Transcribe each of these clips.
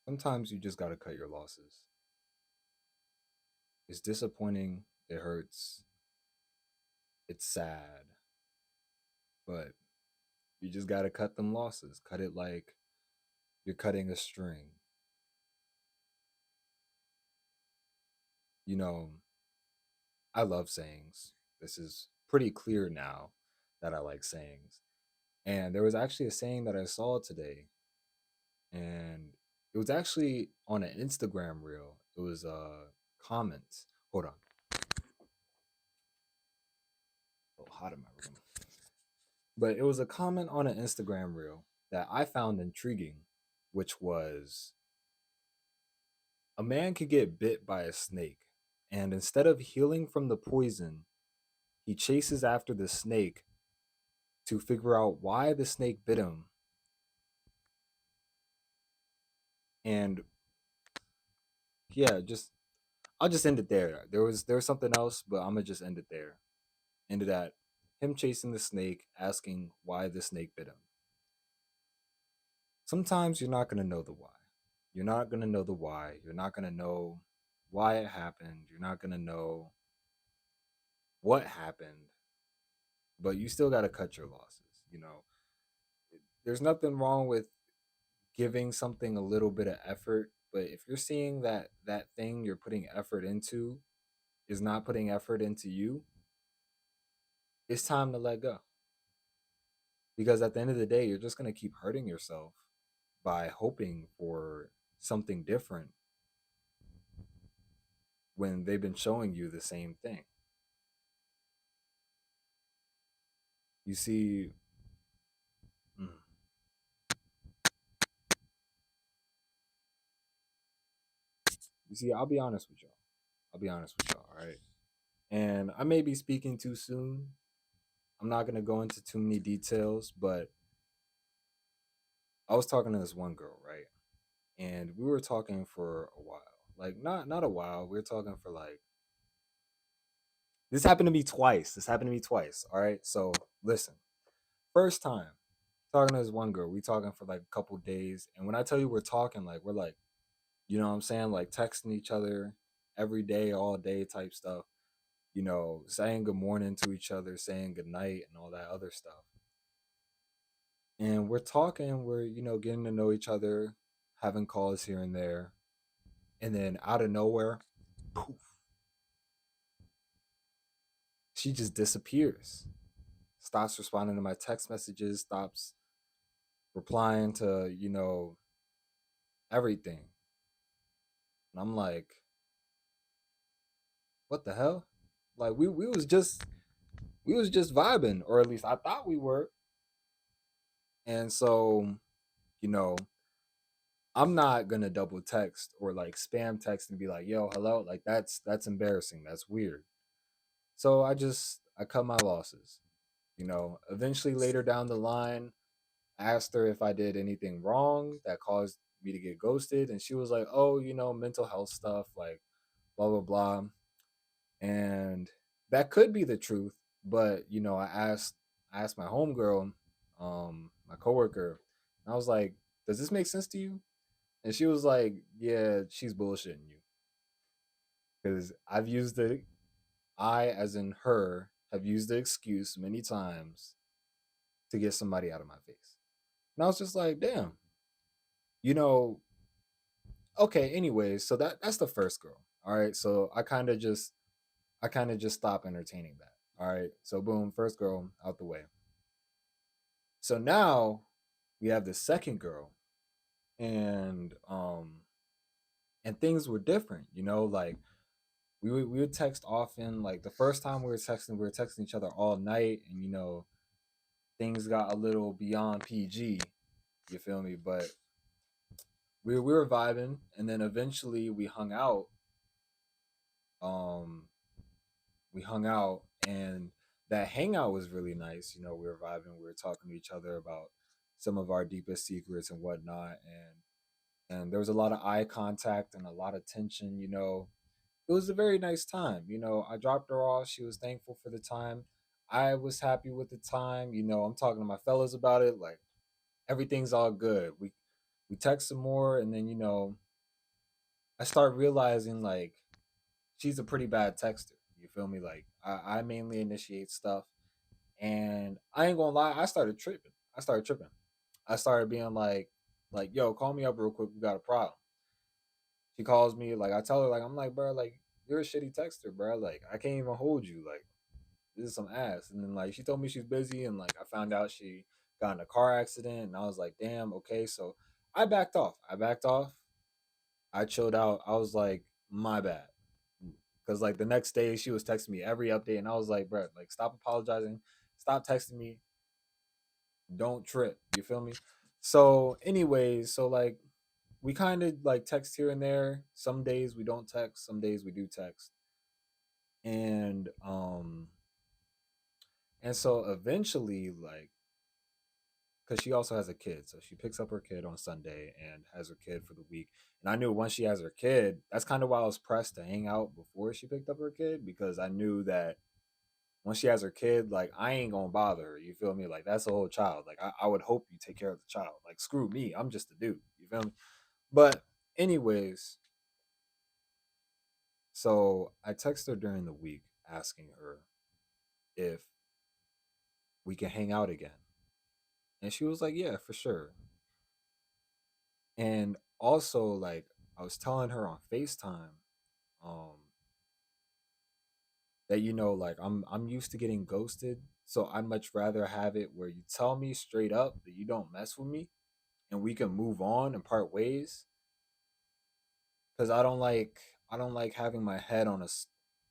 Sometimes you just gotta cut your losses. It's disappointing, it hurts, it's sad, but you just gotta cut them losses. Cut it like you're cutting a string. You know, I love sayings. This is pretty clear now that I like sayings. And there was actually a saying that I saw today, and it was actually on an Instagram reel. It was comments. Hold on. A little hot in my room. But it was a comment on an Instagram reel that I found intriguing, which was a man could get bit by a snake, and instead of healing from the poison, he chases after the snake to figure out why the snake bit him. And yeah, just I'll just end it there. There was something else, but I'm gonna just end it there. Ended at him chasing the snake, asking why the snake bit him. Sometimes you're not gonna know the why. You're not gonna know the why. You're not gonna know why it happened. You're not gonna know what happened, but you still gotta cut your losses. There's nothing wrong with giving something a little bit of effort, but if you're seeing that that thing you're putting effort into is not putting effort into you, it's time to let go. Because at the end of the day, you're just going to keep hurting yourself by hoping for something different when they've been showing you the same thing. You see, mm, I'll be honest with y'all. I'll be honest with y'all, all right? And I may be speaking too soon. I'm not going to go into too many details, but I was talking to this one girl, right? And we were talking for a while. Like not a while. We were talking for like this happened to me twice. This happened to me twice. All right. So listen. First time talking to this one girl, we talking for like a couple days. And when I tell you we're talking, like we're like, you know what I'm saying? Like texting each other every day, all day type stuff. Saying good morning to each other, saying good night and all that other stuff. And we're talking, we're getting to know each other, having calls here and there. And then out of nowhere, poof, she just disappears. Stops responding to my text messages, stops replying to, everything. And I'm like, what the hell? Like we was just vibing, or at least I thought we were. And so, you know, I'm not gonna double text or like spam text and be like, yo, hello. Like that's embarrassing. That's weird. So I cut my losses. Eventually later down the line, I asked her if I did anything wrong that caused me to get ghosted, and she was like, "Oh, mental health stuff, like blah blah blah." And that could be the truth, but I asked my homegirl, my coworker, and I was like, "Does this make sense to you?" And she was like, "Yeah, she's bullshitting you because I've used the I, as in her, have used the excuse many times to get somebody out of my face." And I was just like, "Damn, you know." Okay, anyways, so that's the first girl. All right, so I kind of just stopped entertaining that. All right, so boom, first girl out the way. So now we have the second girl, and things were different. Like we would text often. Like the first time we were texting each other all night, and things got a little beyond PG. You feel me? But we were vibing, and then eventually Um, we hung out, and that hangout was really nice. We were vibing, we were talking to each other about some of our deepest secrets and whatnot, and there was a lot of eye contact and a lot of tension. It was a very nice time. I dropped her off. She was thankful for the time. I was happy with the time. I'm talking to my fellas about it. Like everything's all good. We we text some more, and then I start realizing like she's a pretty bad texter. You feel me? Like I mainly initiate stuff, and I ain't gonna lie, I started tripping. I started tripping. I started being like, yo, call me up real quick. We got a problem. She calls me, like I tell her, like I'm like, bro, like you're a shitty texter, bro. Like I can't even hold you. Like this is some ass. And then like she told me she's busy, and like I found out she got in a car accident, and I was like, damn, okay. So I backed off. I backed off. I chilled out. I was like, my bad. Because like the next day she was texting me every update, and I was like, bro, like stop apologizing, stop texting me, don't trip. You feel me? So, anyways, so like we kind of like text here and there. Some days we don't text, some days we do text. And so eventually like because she also has a kid, so she picks up her kid on Sunday and has her kid for the week. And I knew once she has her kid, that's kind of why I was pressed to hang out before she picked up her kid, because I knew that once she has her kid, like I ain't gonna bother her. You feel me? Like that's a whole child. Like I would hope you take care of the child. Like screw me, I'm just a dude. You feel me? But anyways, so I text her during the week asking her if we can hang out again. And she was like, yeah, for sure. And also, like, I was telling her on FaceTime, um, that like I'm used to getting ghosted. So I'd much rather have it where you tell me straight up that you don't mess with me and we can move on and part ways. Cause I don't like having my head on a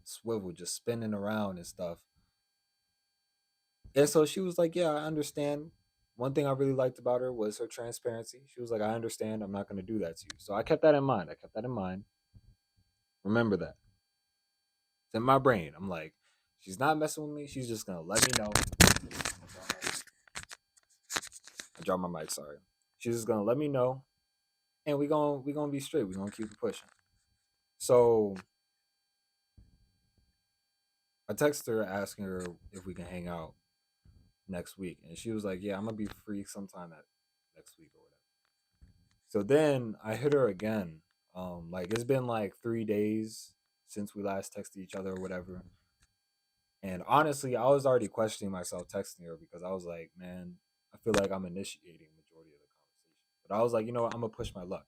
swivel just spinning around and stuff. And so she was like, yeah, I understand. One thing I really liked about her was her transparency. She was like, I understand. I'm not going to do that to you. So I kept that in mind. I kept that in mind. Remember that. It's in my brain. I'm like, she's not messing with me. She's just going to let me know. I dropped my mic, sorry. She's just going to let me know. And we gonna be straight. We're going to keep it pushing. So I texted her asking her if we can hang out next week. And she was like, yeah, I'm going to be free sometime next week or whatever. So then I hit her again. Like it's been like 3 days since we last texted each other or whatever. And honestly, I was already questioning myself texting her because I was like, man, I feel like I'm initiating majority of the conversation. But I was like, you know what, I'm gonna push my luck.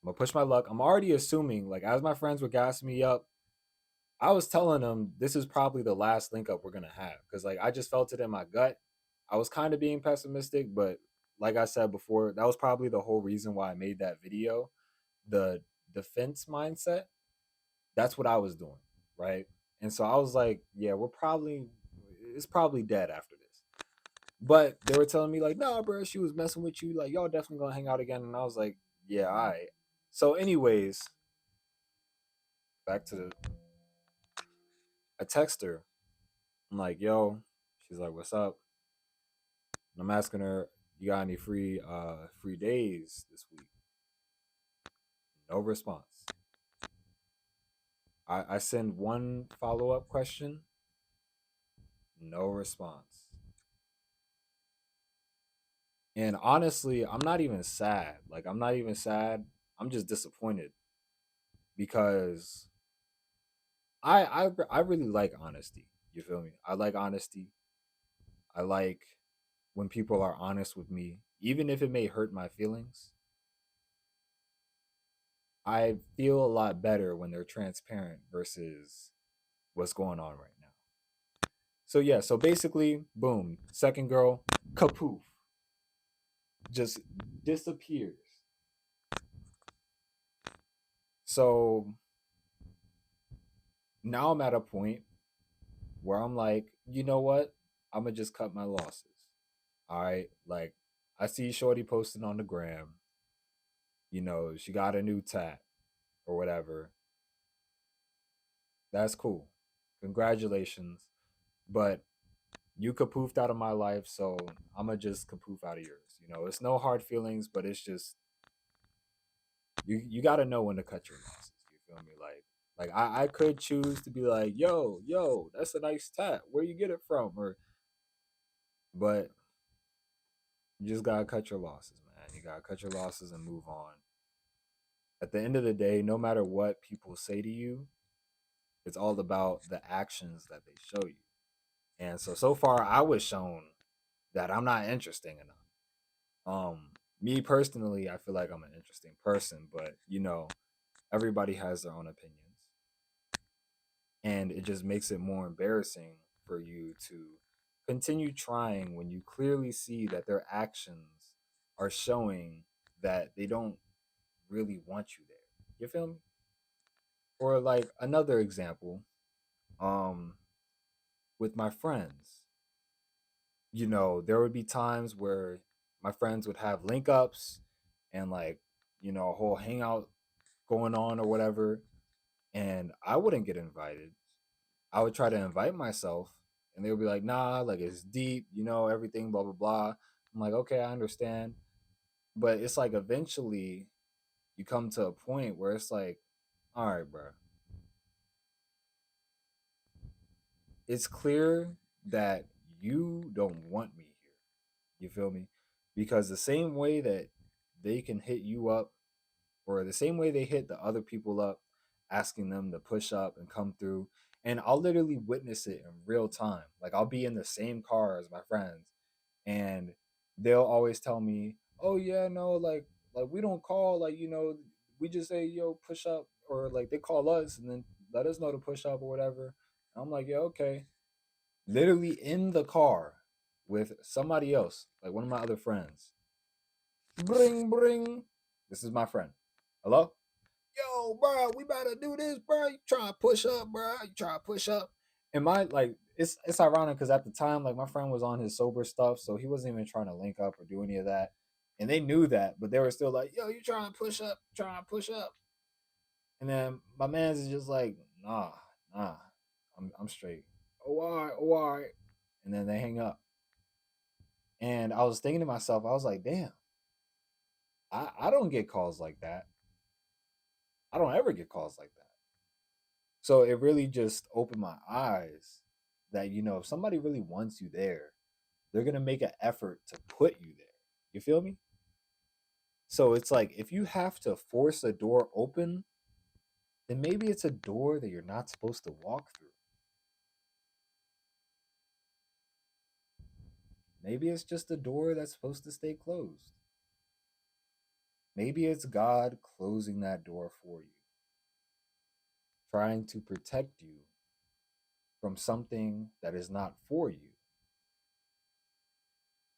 I'm gonna push my luck. I'm already assuming, like, as my friends were gassing me up, I was telling them this is probably the last link up we're gonna have. Cause like I just felt it in my gut. I was kind of being pessimistic, but like I said before, that was probably the whole reason why I made that video, the defense mindset. That's what I was doing, right? And so I was like, yeah, it's probably dead after this. But they were telling me like, nah, bro, she was messing with you. Like, y'all definitely gonna hang out again. And I was like, yeah, all right. So, anyways, back to the I text her. I'm like, yo. She's like, what's up? And I'm asking her, you got any free days this week? No response. I send one follow-up question, no response. And honestly, I'm not even sad. Like I'm not even sad. I'm just disappointed because I really like honesty. You feel me? I like honesty. I like when people are honest with me, even if it may hurt my feelings. I feel a lot better when they're transparent versus what's going on right now. So yeah, so basically, boom, second girl, kapoof, just disappears. So now I'm at a point where I'm like, you know what? I'm gonna just cut my losses. All right, like I see Shorty posting on the gram. She got a new tat or whatever. That's cool. Congratulations. But you kapoofed out of my life, so I'm gonna just kapoof out of yours. It's no hard feelings, but it's just you got to know when to cut your losses. You feel me? Like I could choose to be like, yo, that's a nice tat. Where you get it from? But you just gotta cut your losses, man. You gotta cut your losses and move on. At the end of the day, no matter what people say to you, it's all about the actions that they show you. And so far, I was shown that I'm not interesting enough. Me personally, I feel like I'm an interesting person, but everybody has their own opinions, and it just makes it more embarrassing for you to continue trying when you clearly see that their actions are showing that they don't really want you there. You feel me? Or like another example, um, with my friends, there would be times where my friends would have link ups and like, a whole hangout going on or whatever, and I wouldn't get invited. I would try to invite myself, and they would be like, nah, like it's deep, everything, blah, blah, blah. I'm like, okay, I understand. But it's like eventually you come to a point where it's like, all right, bro, it's clear that you don't want me here. You feel me? Because the same way that they can hit you up, or the same way they hit the other people up, asking them to push up and come through. And I'll literally witness it in real time. Like I'll be in the same car as my friends, and they'll always tell me, "Oh yeah, no, like we don't call, like we just say yo push up," or like they call us and then let us know to push up or whatever. And I'm like, yeah, okay. Literally in the car with somebody else, like one of my other friends. Bring, bring. This is my friend. Hello? Yo, bro, we better do this, bro. You trying to push up, bro? You trying to push up? And my like, it's ironic because at the time, like my friend was on his sober stuff, so he wasn't even trying to link up or do any of that. And they knew that, but they were still like, "Yo, you trying to push up? Trying to push up?" And then my man's is just like, "Nah, nah, I'm straight." Oh, all right, oh, all right. And then they hang up. And I was thinking to myself, I was like, "Damn, I don't get calls like that. I don't ever get calls like that." So it really just opened my eyes that, if somebody really wants you there, they're going to make an effort to put you there. You feel me? So it's like if you have to force a door open, then maybe it's a door that you're not supposed to walk through. Maybe it's just a door that's supposed to stay closed. Maybe it's God closing that door for you, trying to protect you from something that is not for you.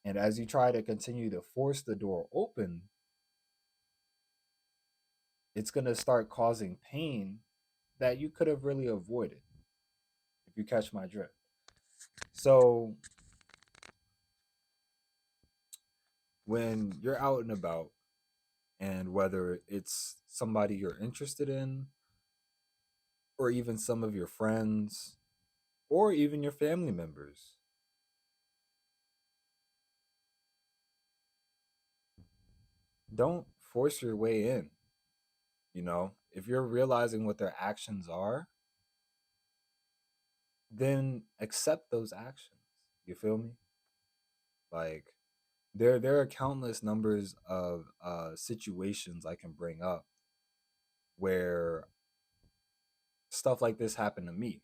And as you try to continue to force the door open, it's going to start causing pain that you could have really avoided, if you catch my drift. So when you're out and about, and whether it's somebody you're interested in, or even some of your friends, or even your family members, don't force your way in. If you're realizing what their actions are, then accept those actions. You feel me? Like there are countless numbers of situations I can bring up where stuff like this happened to me,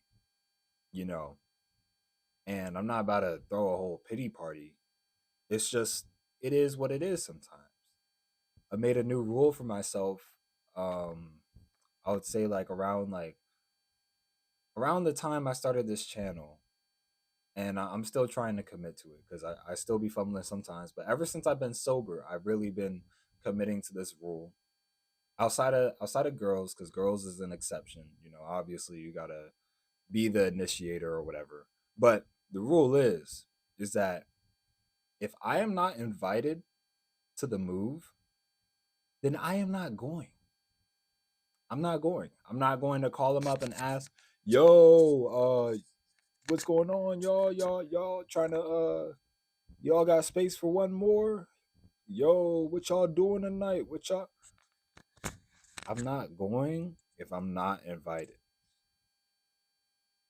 you know, and I'm not about to throw a whole pity party. It's just, it is what it is sometimes. I made a new rule for myself. Um, I would say like around the time I started this channel, and I'm still trying to commit to it because I still be fumbling sometimes. But ever since I've been sober, I've really been committing to this rule. Outside of girls, because girls is an exception. Obviously you gotta be the initiator or whatever. But the rule is that if I am not invited to the move, then I am not going. I'm not going. I'm not going to call them up and ask, "Yo, what's going on, y'all? Y'all trying to y'all got space for one more? Yo, what y'all doing tonight? What y'all?" I'm not going if I'm not invited.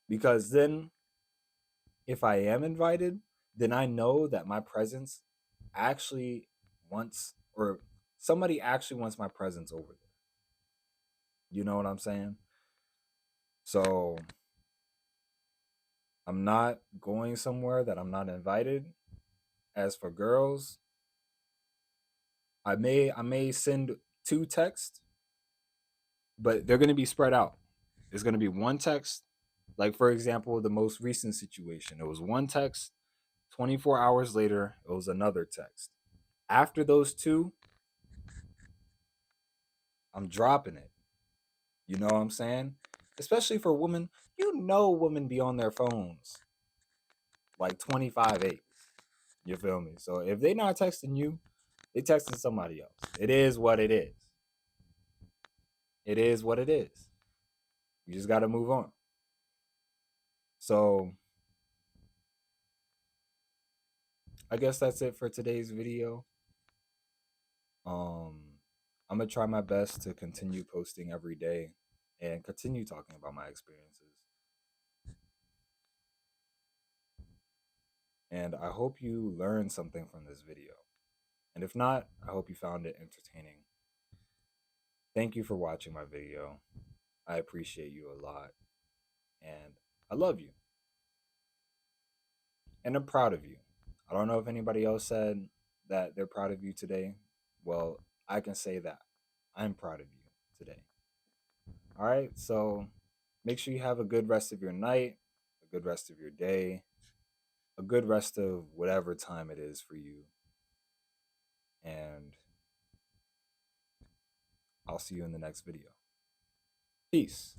Because then if I am invited, then I know that my presence actually wants or somebody actually wants my presence over there. You know what I'm saying? So I'm not going somewhere that I'm not invited. As for girls, I may send 2 texts, but they're going to be spread out. It's going to be one text. Like for example, the most recent situation, it was one text. 24 hours later, it was another text. After those two, I'm dropping it. You know what I'm saying? Especially for women, women be on their phones like 25/8. You feel me? So if they not texting you, they texting somebody else. It is what it is. It is what it is. You just got to move on. So I guess that's it for today's video. Um, I'm gonna try my best to continue posting every day and continue talking about my experiences. And I hope you learned something from this video. And if not, I hope you found it entertaining. Thank you for watching my video. I appreciate you a lot. And I love you. And I'm proud of you. I don't know if anybody else said that they're proud of you today. Well, I can say that I'm proud of you today. All right. So make sure you have a good rest of your night, a good rest of your day, a good rest of whatever time it is for you. And I'll see you in the next video. Peace.